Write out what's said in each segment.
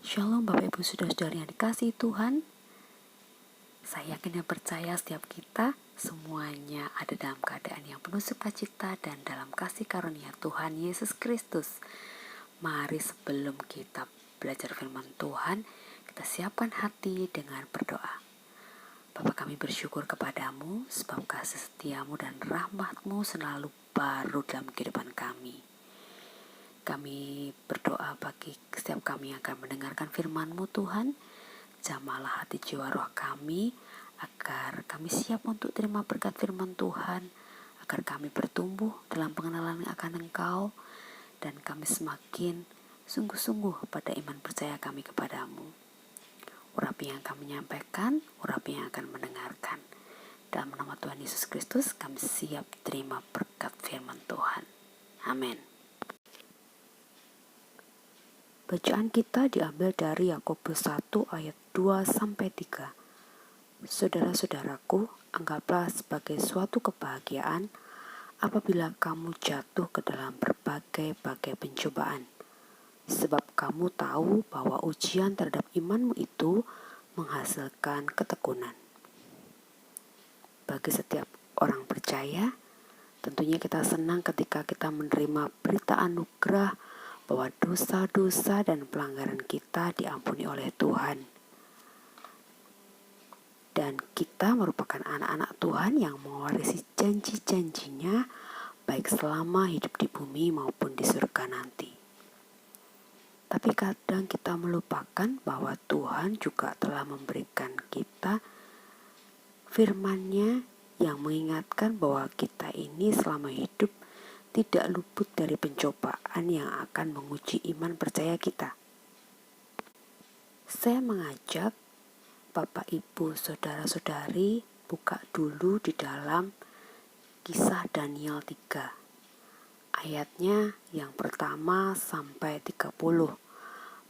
Shalom Bapak Ibu Saudara-saudari yang dikasihi Tuhan. Saya yakin dan percaya setiap kita semuanya ada dalam keadaan yang penuh sukacita dan dalam kasih karunia Tuhan Yesus Kristus. Mari sebelum kita belajar firman Tuhan, kita siapkan hati dengan berdoa. Bapa, kami bersyukur kepadamu sebab kasih setiamu dan rahmatmu selalu baru dalam kehidupan kami. Kami berdoa bagi setiap kami yang akan mendengarkan firman-Mu Tuhan. Jamahlah hati jiwa roh kami, agar kami siap untuk terima berkat firman Tuhan, agar kami bertumbuh dalam pengenalan akan Engkau, dan kami semakin sungguh-sungguh pada iman percaya kami kepadamu. Urapi yang kami menyampaikan, urapi yang akan mendengarkan. Dalam nama Tuhan Yesus Kristus, kami siap terima berkat firman Tuhan. Amin. Bacaan kita diambil dari Yakobus 1 ayat 2-3. Saudara-saudaraku, anggaplah sebagai suatu kebahagiaan apabila kamu jatuh ke dalam berbagai-bagai pencobaan. Sebab kamu tahu bahwa ujian terhadap imanmu itu menghasilkan ketekunan. Bagi setiap orang percaya, tentunya kita senang ketika kita menerima berita anugerah bahwa dosa-dosa dan pelanggaran kita diampuni oleh Tuhan. Dan kita merupakan anak-anak Tuhan yang mewarisi janji-janjinya baik selama hidup di bumi maupun di surga nanti. Tapi kadang kita melupakan bahwa Tuhan juga telah memberikan kita firman-Nya yang mengingatkan bahwa kita ini selama hidup tidak luput dari pencobaan yang akan menguji iman percaya kita. Saya mengajak Bapak, Ibu, Saudara-saudari buka dulu di dalam Kisah Daniel 3. Ayatnya yang pertama sampai 30.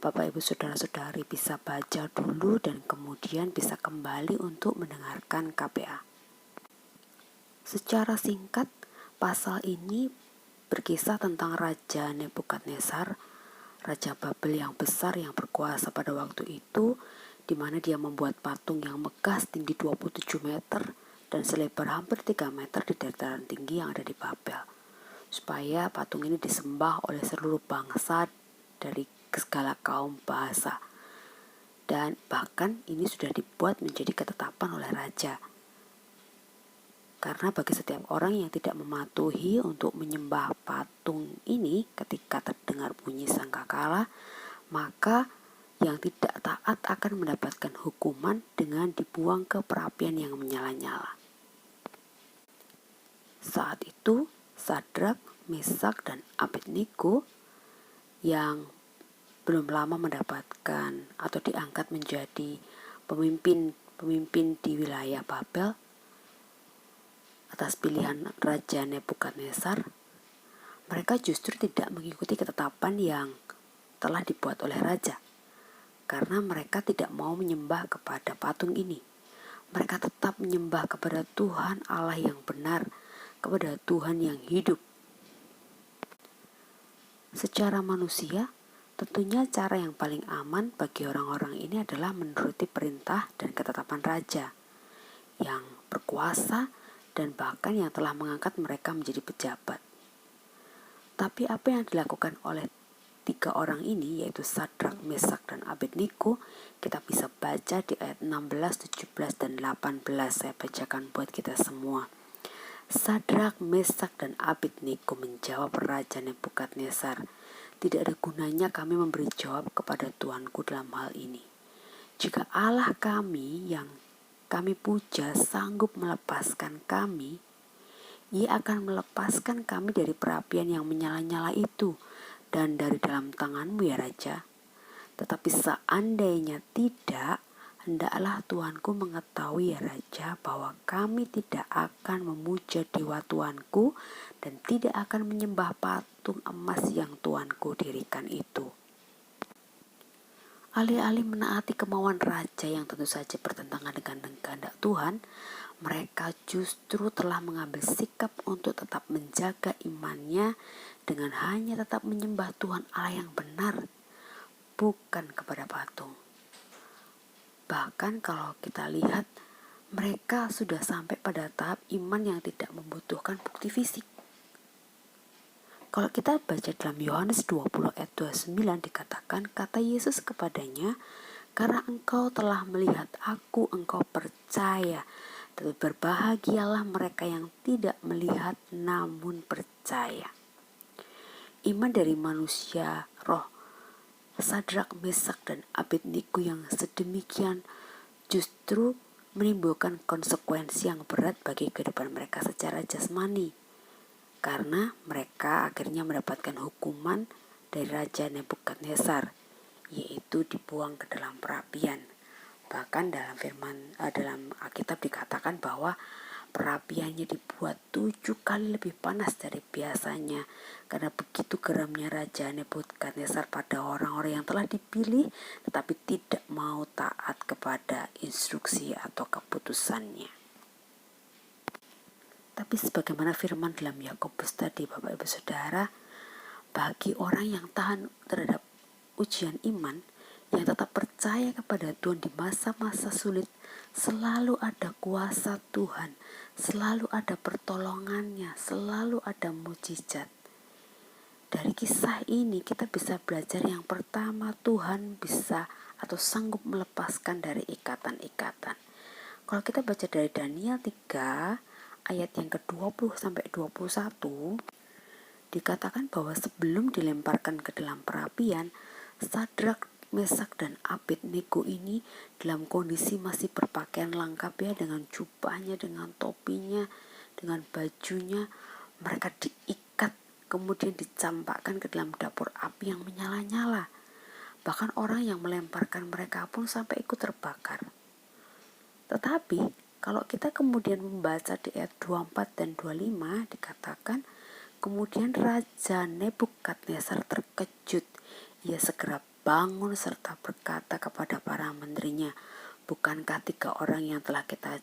Bapak, Ibu, Saudara-saudari bisa baca dulu dan kemudian bisa kembali untuk mendengarkan KPA. Secara singkat, pasal ini berkisah tentang Raja Nebukadnezar, Raja Babel yang besar yang berkuasa pada waktu itu, di mana dia membuat patung yang megah tinggi 27 meter dan selebar hampir 3 meter di dataran tinggi yang ada di Babel. Supaya patung ini disembah oleh seluruh bangsa dari segala kaum bahasa. Dan bahkan ini sudah dibuat menjadi ketetapan oleh raja. Karena bagi setiap orang yang tidak mematuhi untuk menyembah patung ini ketika terdengar bunyi sangkakala, maka yang tidak taat akan mendapatkan hukuman dengan dibuang ke perapian yang menyala-nyala. Saat itu, Sadrak, Mesak, dan Abednego yang belum lama mendapatkan atau diangkat menjadi pemimpin di wilayah Babel atas pilihan Raja Nebukadnezar, mereka justru tidak mengikuti ketetapan yang telah dibuat oleh raja, karena mereka tidak mau menyembah kepada patung ini. Mereka tetap menyembah kepada Tuhan Allah yang benar, kepada Tuhan yang hidup. Secara manusia, tentunya cara yang paling aman bagi orang-orang ini adalah menuruti perintah dan ketetapan raja yang berkuasa dan bahkan yang telah mengangkat mereka menjadi pejabat. Tapi apa yang dilakukan oleh 3 orang ini, yaitu Sadrak, Mesak, dan Abednego, kita bisa baca di ayat 16, 17, dan 18. Saya bacakan buat kita semua. Sadrak, Mesak, dan Abednego menjawab Raja Nebukadnezar, "Tidak ada gunanya kami memberi jawab kepada Tuanku dalam hal ini. Jika Allah kami yang kami puja sanggup melepaskan kami, Ia akan melepaskan kami dari perapian yang menyala-nyala itu dan dari dalam tanganmu ya Raja. Tetapi seandainya tidak, hendaklah Tuanku mengetahui ya Raja bahwa kami tidak akan memuja dewa Tuanku dan tidak akan menyembah patung emas yang Tuanku dirikan itu." Alih-alih menaati kemauan raja yang tentu saja bertentangan dengan kehendak Tuhan, mereka justru telah mengambil sikap untuk tetap menjaga imannya dengan hanya tetap menyembah Tuhan Allah yang benar. bukan kepada patung. Bahkan kalau kita lihat, mereka sudah sampai pada tahap iman yang tidak membutuhkan bukti fisik. Kalau kita baca dalam Yohanes 20 ayat 29 dikatakan, kata Yesus kepadanya, karena engkau telah melihat aku, engkau percaya. Tapi berbahagialah mereka yang tidak melihat namun percaya. Iman dari manusia roh Sadrak, Mesak, dan Abednego yang sedemikian justru menimbulkan konsekuensi yang berat bagi kehidupan mereka secara jasmani, karena mereka akhirnya mendapatkan hukuman dari Raja Nebukadnezar, yaitu dibuang ke dalam perapian. Bahkan dalam Alkitab dikatakan bahwa perapiannya dibuat 7 kali lebih panas dari biasanya, karena begitu geramnya Raja Nebukadnezar pada orang-orang yang telah dipilih tetapi tidak mau taat kepada instruksi atau keputusannya. Tapi sebagaimana firman dalam Yakobus tadi, Bapak Ibu Saudara, bagi orang yang tahan terhadap ujian iman, yang tetap percaya kepada Tuhan di masa-masa sulit, selalu ada kuasa Tuhan, selalu ada pertolongannya, selalu ada mujizat. Dari kisah ini kita bisa belajar yang pertama, Tuhan bisa atau sanggup melepaskan dari ikatan-ikatan. Kalau kita baca dari Daniel 3 ayat yang ke-20 sampai 21, dikatakan bahwa sebelum dilemparkan ke dalam perapian, Sadrak, Mesak, dan Abednego ini dalam kondisi masih berpakaian lengkap ya, dengan jubahnya, dengan topinya, dengan bajunya. Mereka diikat, kemudian dicampakkan ke dalam dapur api yang menyala-nyala. Bahkan orang yang melemparkan mereka pun sampai ikut terbakar. Tetapi kalau kita kemudian membaca di ayat 24 dan 25 dikatakan, kemudian Raja Nebukadnezar terkejut. Ia segera bangun serta berkata kepada para menterinya, bukankah 3 orang yang telah kita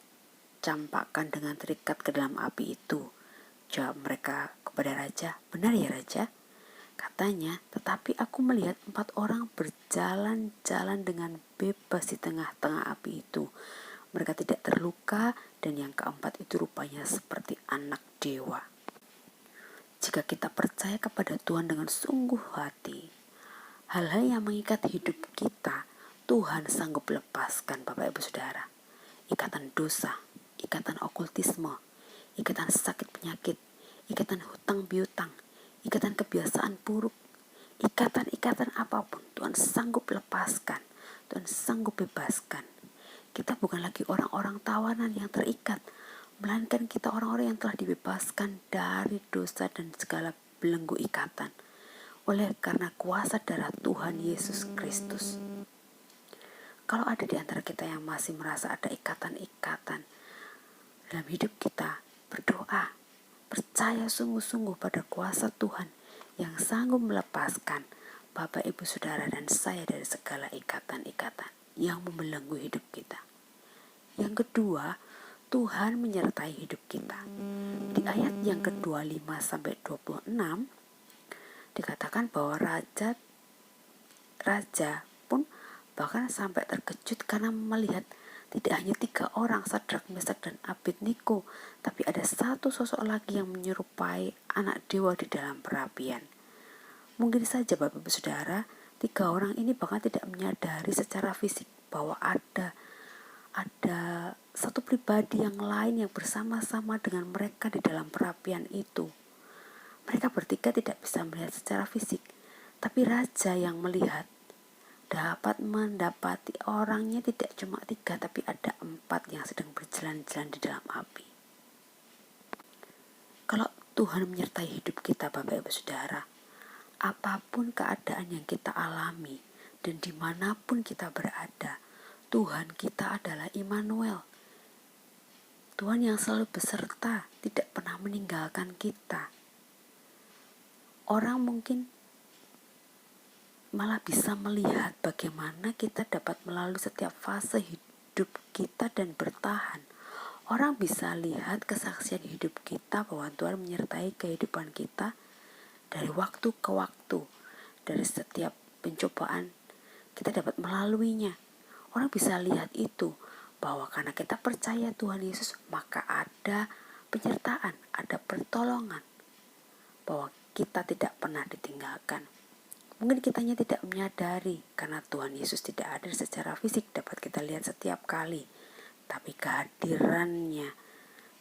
campakkan dengan terikat ke dalam api itu? Jawab mereka kepada raja, benar ya raja? Katanya, tetapi aku melihat 4 orang berjalan-jalan dengan bebas di tengah-tengah api itu. Mereka tidak terluka, dan yang keempat itu rupanya seperti anak dewa. Jika kita percaya kepada Tuhan dengan sungguh hati, hal-hal yang mengikat hidup kita, Tuhan sanggup lepaskan, Bapak Ibu Saudara. Ikatan dosa, ikatan okultisme, ikatan sakit penyakit, ikatan hutang piutang, ikatan kebiasaan buruk, ikatan-ikatan apapun Tuhan sanggup lepaskan, Tuhan sanggup bebaskan. Kita bukan lagi orang-orang tawanan yang terikat, melainkan kita orang-orang yang telah dibebaskan dari dosa dan segala belenggu ikatan oleh karena kuasa darah Tuhan Yesus Kristus. Kalau ada di antara kita yang masih merasa ada ikatan-ikatan dalam hidup kita, berdoa, percaya sungguh-sungguh pada kuasa Tuhan yang sanggup melepaskan Bapak, Ibu, Saudara, dan saya dari segala ikatan-ikatan yang membelenggu hidup kita. Yang kedua, Tuhan menyertai hidup kita. Di ayat yang ke-25 sampai 26 dikatakan bahwa raja pun bahkan sampai terkejut karena melihat tidak hanya 3 orang, Sadrak, Mesak, dan Abednego, tapi ada 1 sosok lagi yang menyerupai anak dewa di dalam perapian. Mungkin saja Bapak Ibu Saudara, 3 orang ini bahkan tidak menyadari secara fisik bahwa ada satu pribadi yang lain yang bersama-sama dengan mereka di dalam perapian itu. Mereka bertiga tidak bisa melihat secara fisik, tapi raja yang melihat dapat mendapati orangnya tidak cuma 3, tapi ada 4 yang sedang berjalan-jalan di dalam api. Kalau Tuhan menyertai hidup kita, Bapak Ibu Saudara, apapun keadaan yang kita alami dan dimanapun kita berada, Tuhan kita adalah Immanuel. Tuhan yang selalu beserta, tidak pernah meninggalkan kita. Orang mungkin malah bisa melihat bagaimana kita dapat melalui setiap fase hidup kita dan bertahan. Orang bisa lihat kesaksian hidup kita bahwa Tuhan menyertai kehidupan kita dari waktu ke waktu, dari setiap pencobaan, kita dapat melaluinya. Orang bisa lihat itu, bahwa karena kita percaya Tuhan Yesus, maka ada penyertaan, ada pertolongan, bahwa kita tidak pernah ditinggalkan. Mungkin kitanya tidak menyadari karena Tuhan Yesus tidak hadir secara fisik dapat kita lihat setiap kali, tapi kehadirannya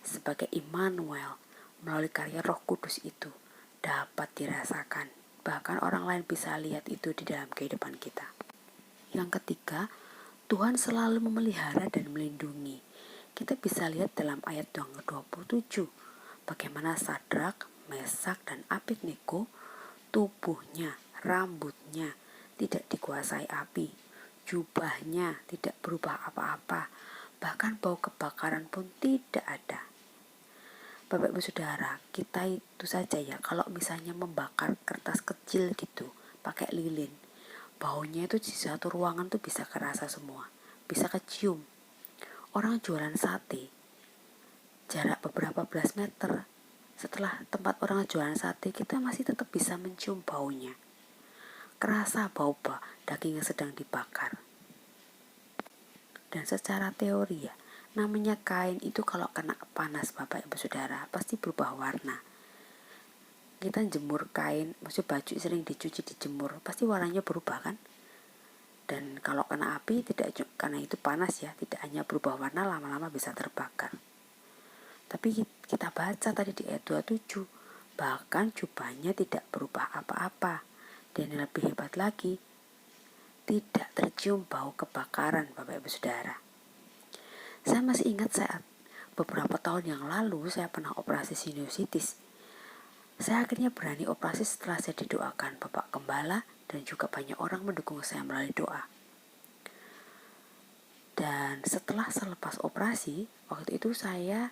sebagai Immanuel melalui karya Roh Kudus itu dapat dirasakan. Bahkan orang lain bisa lihat itu di dalam kehidupan kita. Yang ketiga, Tuhan selalu memelihara dan melindungi. Kita bisa lihat dalam ayat yang ke-27, bagaimana Sadrak, Mesak, dan Abednego tubuhnya, rambutnya tidak dikuasai api, jubahnya tidak berubah apa-apa, bahkan bau kebakaran pun tidak ada. Bapak Ibu Saudara, kita itu saja ya, kalau misalnya membakar kertas kecil gitu, pakai lilin, baunya itu di satu ruangan tuh bisa kerasa semua, bisa kecium. Orang jualan sate, jarak beberapa belas meter, setelah tempat orang jualan sate, kita masih tetap bisa mencium baunya. Kerasa bau daging yang sedang dibakar. Dan secara teori ya, namanya kain itu kalau kena panas Bapak Ibu Saudara, pasti berubah warna. Kita jemur kain, maksud baju sering dicuci dijemur, pasti warnanya berubah kan? Dan kalau kena api, tidak karena itu panas ya, tidak hanya berubah warna, lama-lama bisa terbakar. Tapi kita baca tadi di ayat 27, bahkan jubahnya tidak berubah apa-apa. Dan yang lebih hebat lagi, tidak tercium bau kebakaran Bapak Ibu Saudara. Saya masih ingat saat beberapa tahun yang lalu saya pernah operasi sinusitis. Saya akhirnya berani operasi setelah saya didoakan Bapak Gembala dan juga banyak orang mendukung saya melalui doa. Dan setelah selepas operasi, waktu itu saya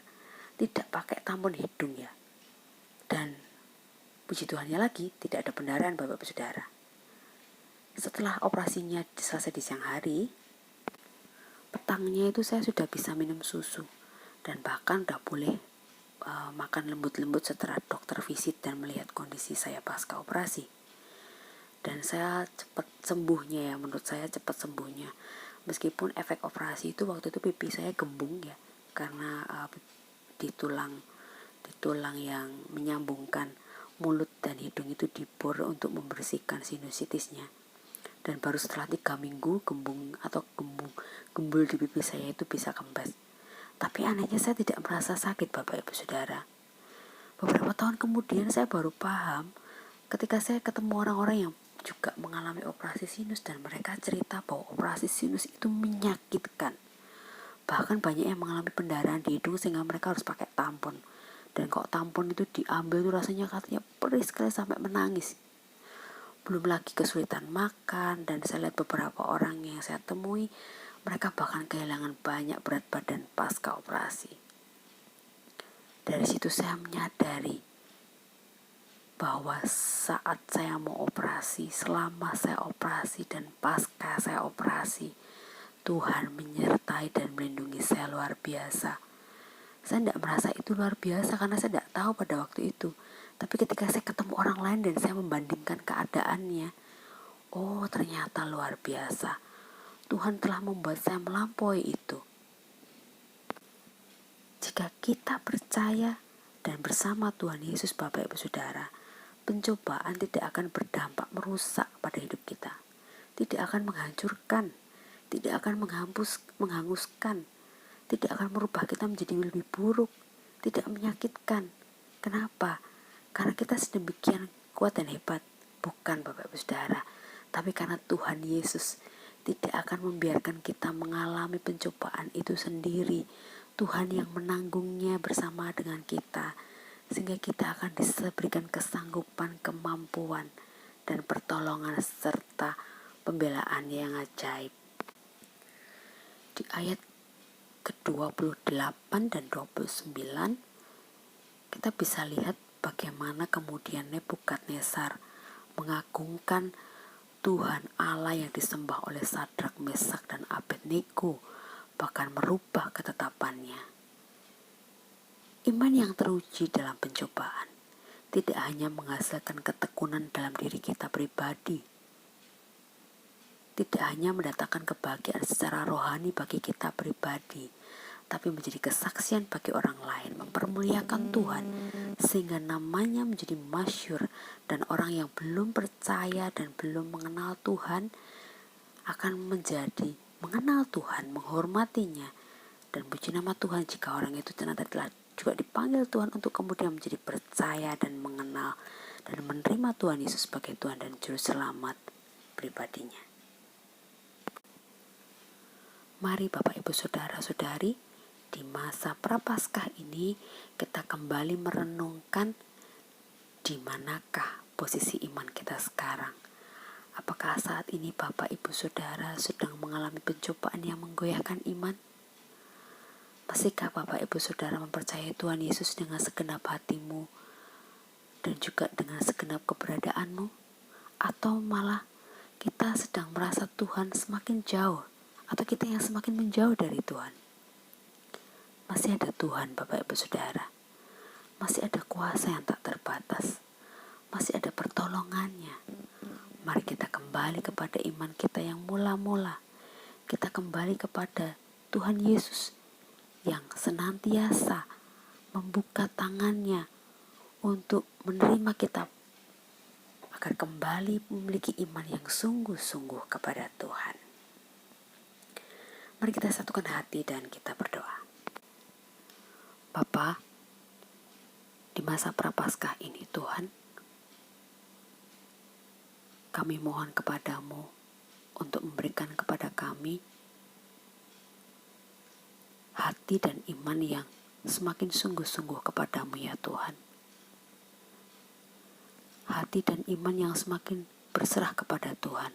tidak pakai tampon hidung ya. Dan puji Tuhannya lagi, tidak ada pendarahan Bapak Ibu Saudara. Setelah operasinya selesai di siang hari, petangnya itu saya sudah bisa minum susu. Dan bahkan udah boleh makan lembut-lembut setelah dokter visit dan melihat kondisi saya pasca operasi. Dan saya cepat sembuhnya ya, menurut saya cepat sembuhnya. Meskipun efek operasi itu waktu itu pipi saya gembung ya, karena di tulang yang menyambungkan mulut dan hidung itu dibor untuk membersihkan sinusitisnya. Dan baru setelah 3 minggu gembul di pipi saya itu bisa kempes. Tapi anehnya saya tidak merasa sakit Bapak Ibu Saudara. Beberapa tahun kemudian saya baru paham ketika saya ketemu orang-orang yang juga mengalami operasi sinus dan mereka cerita bahwa operasi sinus itu menyakitkan. Bahkan banyak yang mengalami pendarahan di hidung sehingga mereka harus pakai tampon. Dan kalau tampon itu diambil itu rasanya katanya perih sekali sampai menangis. Belum lagi kesulitan makan, dan saya lihat beberapa orang yang saya temui, mereka bahkan kehilangan banyak berat badan pasca operasi. Dari situ saya menyadari bahwa saat saya mau operasi, selama saya operasi dan pasca saya operasi, Tuhan menyertai dan melindungi saya luar biasa. Saya tidak merasa itu luar biasa karena saya tidak tahu pada waktu itu. Tapi ketika saya ketemu orang lain dan saya membandingkan keadaannya, oh ternyata luar biasa. Tuhan telah membuat saya melampaui itu. Jika kita percaya dan bersama Tuhan Yesus Bapak Ibu Saudara, pencobaan tidak akan berdampak merusak pada hidup kita. Tidak akan menghancurkan, tidak akan menghanguskan, tidak akan merubah kita menjadi lebih buruk, tidak menyakitkan. Kenapa? Karena kita sedemikian kuat dan hebat. Bukan Bapak Ibu Saudara, tapi karena Tuhan Yesus tidak akan membiarkan kita mengalami pencobaan itu sendiri. Tuhan yang menanggungnya bersama dengan kita, sehingga kita akan diberikan kesanggupan, kemampuan, dan pertolongan serta pembelaan yang ajaib. Di ayat ke-28 dan 29, kita bisa lihat bagaimana kemudian Nebukadnezar mengagungkan Tuhan Allah yang disembah oleh Sadrak, Mesak, dan Abednego, bahkan merubah ketetapannya. Iman yang teruji dalam pencobaan tidak hanya menghasilkan ketekunan dalam diri kita pribadi, tidak hanya mendatangkan kebahagiaan secara rohani bagi kita pribadi, tapi menjadi kesaksian bagi orang lain, mempermuliakan Tuhan, sehingga namanya menjadi masyhur, dan orang yang belum percaya dan belum mengenal Tuhan akan menjadi mengenal Tuhan, menghormatinya, dan puji nama Tuhan jika orang itu ternyata telah juga dipanggil Tuhan untuk kemudian menjadi percaya dan mengenal dan menerima Tuhan Yesus sebagai Tuhan dan Juru Selamat pribadinya. Mari Bapak Ibu Saudara-saudari, di masa Prapaskah ini kita kembali merenungkan di manakah posisi iman kita sekarang. Apakah saat ini Bapak Ibu Saudara sedang mengalami pencobaan yang menggoyahkan iman? Masihkah Bapak Ibu Saudara mempercayai Tuhan Yesus dengan segenap hatimu dan juga dengan segenap keberadaanmu? Atau malah kita sedang merasa Tuhan semakin jauh, atau kita yang semakin menjauh dari Tuhan? Masih ada Tuhan Bapak Ibu Saudara, masih ada kuasa yang tak terbatas, masih ada pertolongannya. Mari kita kembali kepada iman kita yang mula-mula. Kita kembali kepada Tuhan Yesus yang senantiasa membuka tangannya untuk menerima kita agar kembali memiliki iman yang sungguh-sungguh kepada Tuhan. Mari kita satukan hati dan kita berdoa. Bapa, di masa Prapaskah ini Tuhan, kami mohon kepadamu untuk memberikan kepada kami hati dan iman yang semakin sungguh-sungguh kepadamu ya Tuhan. Hati dan iman yang semakin berserah kepada Tuhan.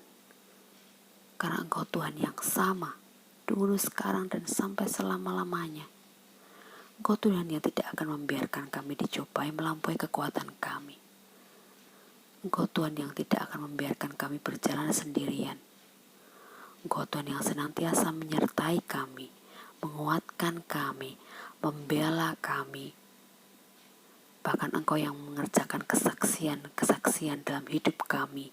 Karena Engkau Tuhan yang sama, dulu, sekarang, dan sampai selama-lamanya. Engkau Tuhan yang tidak akan membiarkan kami dicobai melampaui kekuatan kami. Engkau Tuhan yang tidak akan membiarkan kami berjalan sendirian. Engkau Tuhan yang senantiasa menyertai kami, menguatkan kami, membela kami. Bahkan Engkau yang mengerjakan kesaksian dalam hidup kami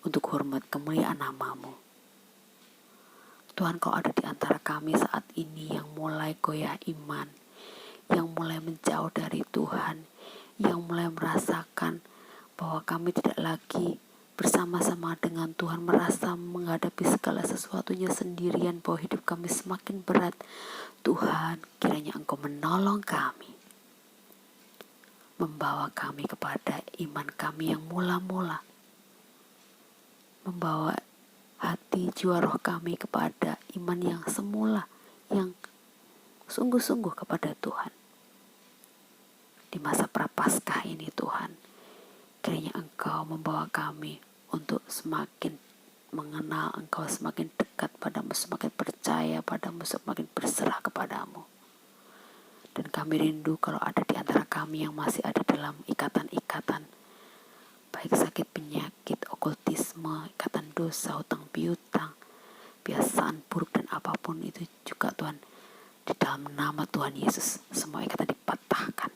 untuk hormat kemuliaan nama-Mu. Tuhan, Kau ada di antara kami saat ini yang mulai goyah iman, yang mulai menjauh dari Tuhan, yang mulai merasakan bahwa kami tidak lagi bersama-sama dengan Tuhan, merasa menghadapi segala sesuatunya sendirian, bahwa hidup kami semakin berat. Tuhan, kiranya Engkau menolong kami, membawa kami kepada iman kami yang mula-mula, membawa hati, jiwa, roh kami kepada iman yang semula, yang sungguh-sungguh kepada Tuhan. Di masa Prapaskah ini Tuhan, kiranya Engkau membawa kami untuk semakin mengenal Engkau, semakin dekat padamu, semakin percaya padamu, semakin berserah kepadamu. Dan kami rindu kalau ada di antara kami yang masih ada dalam ikatan-ikatan, baik sakit penyakit, okultisme, ikatan dosa, hutang piutang, kebiasaan buruk dan apapun itu juga Tuhan, di dalam nama Tuhan Yesus semua ikatan dipatahkan.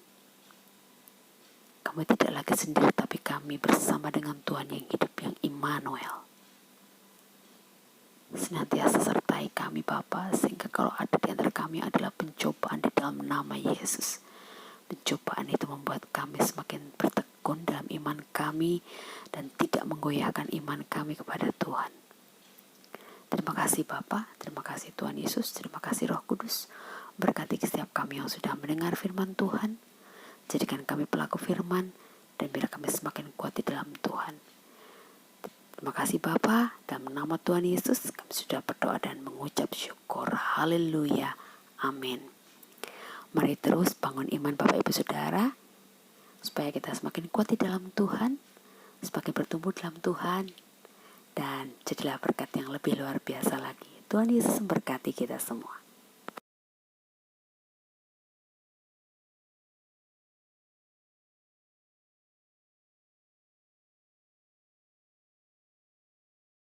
Kami tidak lagi sendiri, tapi kami bersama dengan Tuhan yang hidup, yang Immanuel. Senantiasa sertai kami Bapa, sehingga kalau ada di antara kami adalah pencobaan di dalam nama Yesus, pencobaan itu membuat kami semakin bertekun dalam iman kami dan tidak menggoyahkan iman kami kepada Tuhan. Terima kasih Bapa, terima kasih Tuhan Yesus, terima kasih Roh Kudus. Berkati setiap kami yang sudah mendengar firman Tuhan. Jadikan kami pelaku firman dan biar kami semakin kuat di dalam Tuhan. Terima kasih Bapa, dalam nama Tuhan Yesus kami sudah berdoa dan mengucap syukur. Haleluya. Amin. Mari terus bangun iman Bapak Ibu Saudara, supaya kita semakin kuat di dalam Tuhan, semakin bertumbuh dalam Tuhan, dan jadilah berkat yang lebih luar biasa lagi. Tuhan Yesus memberkati kita semua.